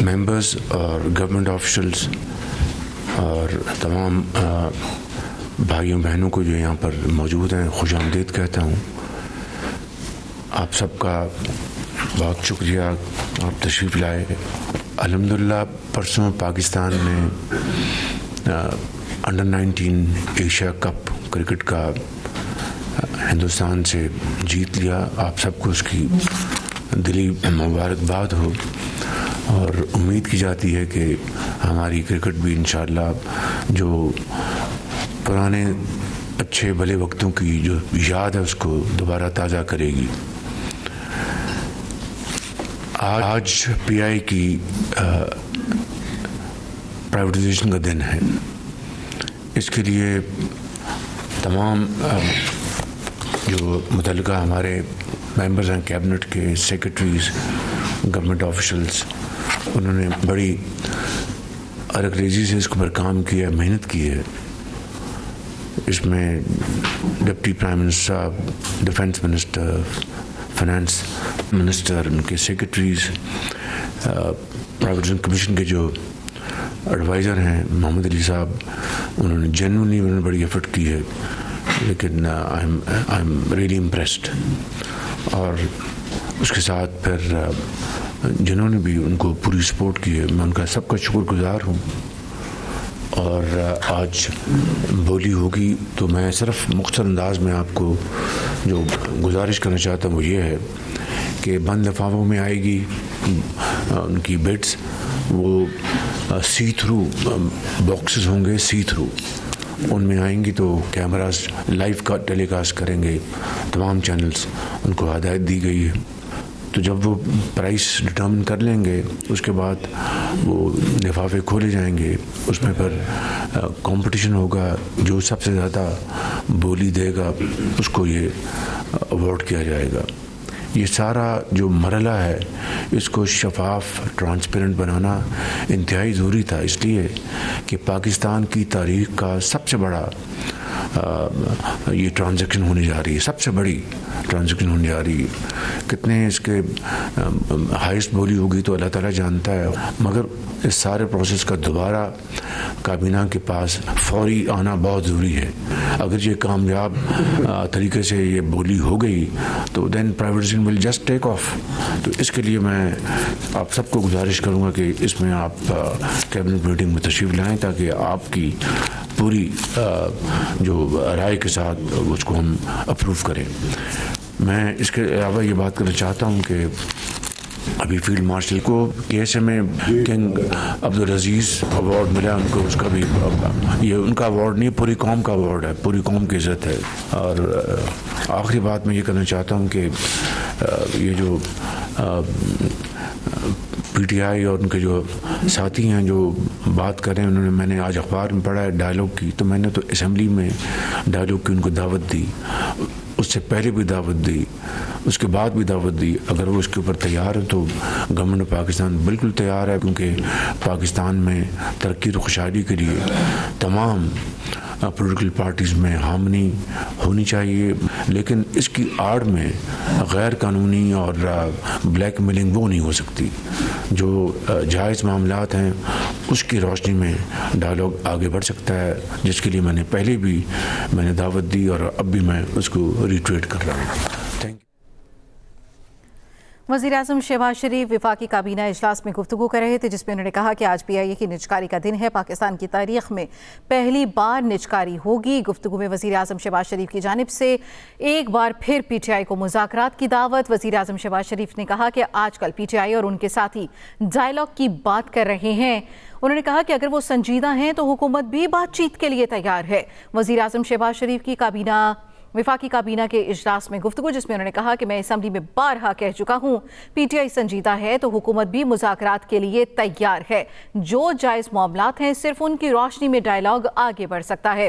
Members اور government officials اور تمام بھائیوں بہنوں کو جو یہاں پر موجود ہیں خوش آمدید کہتا ہوں. آپ سب کا بہت شکریہ آپ تشریف لائے. الحمدللہ پرسوں پاکستان نے انڈر 19 ایشیا کپ کرکٹ کا ہندوستان سے جیت لیا. آپ سب کو اس کی دلی مبارکباد ہو اور امید کی جاتی ہے کہ ہماری کرکٹ بھی انشاءاللہ جو پرانے اچھے بھلے وقتوں کی جو یاد ہے اس کو دوبارہ تازہ کرے گی. آج پی آئی کی پرائیویٹائزیشن کا دن ہے. اس کے لیے تمام جو متعلقہ ہمارے ممبرز ہیں کیبنٹ کے، سیکرٹریز، گورنمنٹ آفیشلز، انہوں نے بڑی ارکریزی سے اس کے اوپر کام کیا، محنت کی ہے. اس میں ڈپٹی پرائم منسٹر صاحب، ڈیفنس منسٹر، فائنانس منسٹر، ان کے سیکرٹریز، پرائیویٹائزیشن کمیشن کے جو ایڈوائزر ہیں محمد علی صاحب، انہوں نے جینوئنلی بڑی ایفرٹ کی ہے. لیکن آئی ایم ریئلی امپریسڈ. اور اس کے ساتھ پھر جنہوں نے بھی ان کو پوری سپورٹ کی ہے، میں ان کا سب کا شکر گزار ہوں. اور آج بولی ہوگی تو میں صرف مختصر انداز میں آپ کو جو گزارش کرنا چاہتا ہوں وہ یہ ہے کہ بند لفافوں میں آئے گی ان کی بٹس، وہ سی تھرو باکسز ہوں گے، سی تھرو ان میں آئیں گی تو کیمراز لائیو کا ٹیلی کاسٹ کریں گے تمام چینلز. ان کو ہدایت دی گئی ہے. تو جب وہ پرائس ڈٹرمن کر لیں گے اس کے بعد وہ لفافے کھولے جائیں گے. اس میں پھر کمپٹیشن ہوگا، جو سب سے زیادہ بولی دے گا اس کو یہ ایوارڈ کیا جائے گا. یہ سارا جو مرحلہ ہے اس کو شفاف، ٹرانسپیرنٹ بنانا انتہائی ضروری تھا، اس لیے کہ پاکستان کی تاریخ کا سب سے بڑا یہ ٹرانزیکشن ہونے جا رہی ہے، سب سے بڑی ٹرانزیکشن ہونے جا رہی ہے. کتنے اس کے ہائیسٹ بولی ہوگی تو اللہ تعالیٰ جانتا ہے، مگر اس سارے پروسیس کا دوبارہ کابینہ کے پاس فوری آنا بہت ضروری ہے. اگر یہ کامیاب طریقے سے یہ بولی ہو گئی تو then privatization will just take off. تو اس کے لیے میں آپ سب کو گزارش کروں گا کہ اس میں آپ کیبنٹ میٹنگ میں تشریف لائیں تاکہ آپ کی پوری جو رائے کے ساتھ اس کو ہم اپروو کریں. میں اس کے علاوہ یہ بات کرنا چاہتا ہوں کہ ابھی فیلڈ مارشل کو کیس میں کنگ عبدالعزیز ایوارڈ ملا. ان کو اس کا بھی یہ ان کا ایوارڈ نہیں، پوری قوم کا ایوارڈ ہے، پوری قوم کی عزت ہے. اور آخری بات میں یہ کرنا چاہتا ہوں کہ یہ جو پی ٹی آئی اور ان کے جو ساتھی ہیں جو بات کر رہے ہیں، انہوں نے میں نے آج اخبار میں پڑھا ہے ڈائلاگ کی، تو میں نے تو اسمبلی میں ڈائلاگ کی ان کو دعوت دی، اس سے پہلے بھی دعوت دی، اس کے بعد بھی دعوت دی. اگر وہ اس کے اوپر تیار ہیں تو گورنمنٹ پاکستان بالکل تیار ہے، کیونکہ پاکستان میں ترقی اور خوشحالی کے لیے تمام پولیٹیکل پارٹیز میں ہارمنی ہونی چاہیے. لیکن اس کی آڑ میں غیر قانونی اور بلیک میلنگ وہ نہیں ہو سکتی. جو جائز معاملات ہیں اس کی روشنی میں ڈائلاگ آگے بڑھ سکتا ہے، جس کے لیے میں نے پہلے بھی میں نے دعوت دی اور اب بھی میں اس کو ریٹریٹ کر رہا ہوں. Thank you. وزیراعظم شہباز شریف وفاقی کابینہ اجلاس میں گفتگو کر رہے تھے، جس میں انہوں نے کہا کہ آج پی آئی اے کی نجکاری کا دن ہے. پاکستان کی تاریخ میں پہلی بار نجکاری ہوگی. گفتگو میں وزیراعظم شہباز شریف کی جانب سے ایک بار پھر پی ٹی آئی کو مذاکرات کی دعوت. وزیراعظم شہباز شریف نے کہا کہ آج کل پی ٹی آئی اور ان کے ساتھی ڈائلاگ کی بات کر رہے ہیں. انہوں نے کہا کہ اگر وہ سنجیدہ ہیں تو حکومت بھی بات چیت کے لیے تیار ہے. وزیراعظم شہباز شریف کی وفاقی کابینہ کے اجلاس میں گفتگو، جس میں انہوں نے کہا کہ میں اسمبلی میں بارہا کہہ چکا ہوں، پی ٹی آئی سنجیدہ ہے تو حکومت بھی مذاکرات کے لیے تیار ہے. جو جائز معاملات ہیں صرف ان کی روشنی میں ڈائلاگ آگے بڑھ سکتا ہے.